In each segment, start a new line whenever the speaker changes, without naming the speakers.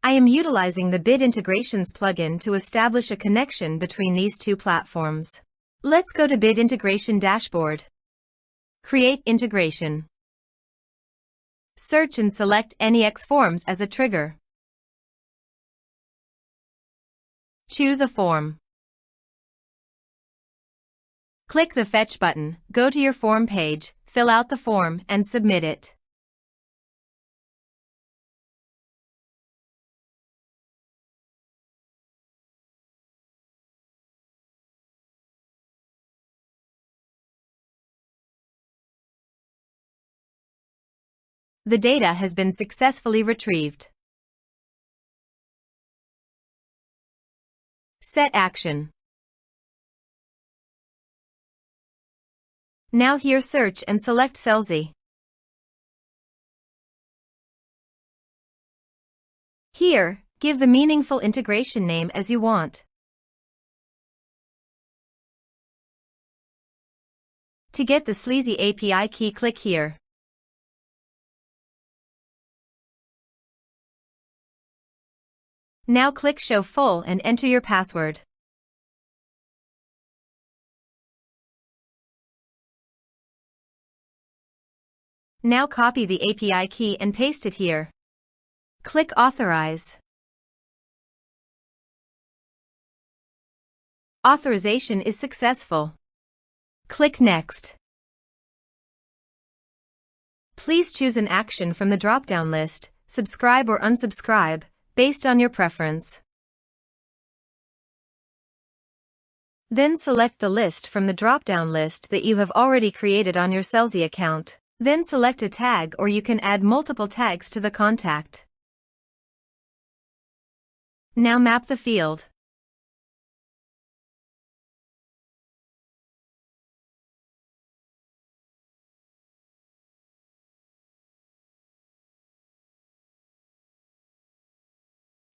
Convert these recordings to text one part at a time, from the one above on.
I am utilizing the Bid Integrations plugin to establish a connection between these two platforms. Let's go to Bid Integration Dashboard. Create integration. Search and select NEX Forms as a trigger. Choose a form. Click the Fetch button, go to your form page, fill out the form, and submit it. The data has been successfully retrieved. Set action. Now here search and select Selzy. Here, give the meaningful integration name as you want. To get the Selzy API key, click here. Now click Show Full and enter your password. Now copy the API key and paste it here. Click Authorize. Authorization is successful. Click Next. Please choose an action from the drop-down list, subscribe or unsubscribe, based on your preference. Then select the list from the drop-down list that you have already created on your Selzy account. Then select a tag, or you can add multiple tags to the contact. Now map the field.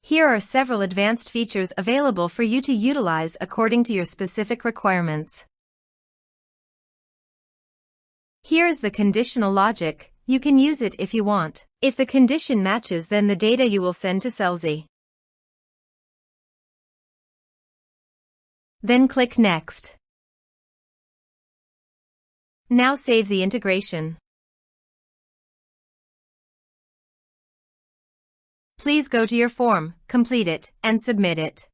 Here are several advanced features available for you to utilize according to your specific requirements. Here is the conditional logic. You can use it if you want. If the condition matches, then the data you will send to Selzy. Then click Next. Now save the integration. Please go to your form, complete it, and submit it.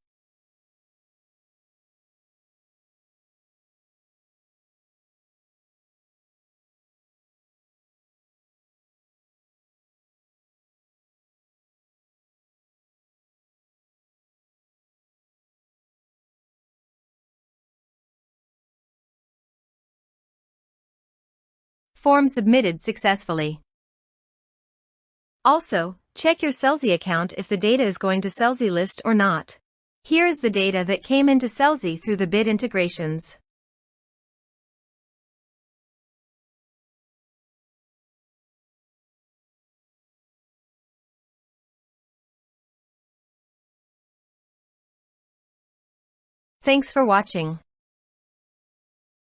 Form submitted successfully. Also, check your Selzy account if the data is going to Selzy list or not. Here is the data that came into Selzy through the bid integrations. Thanks for watching.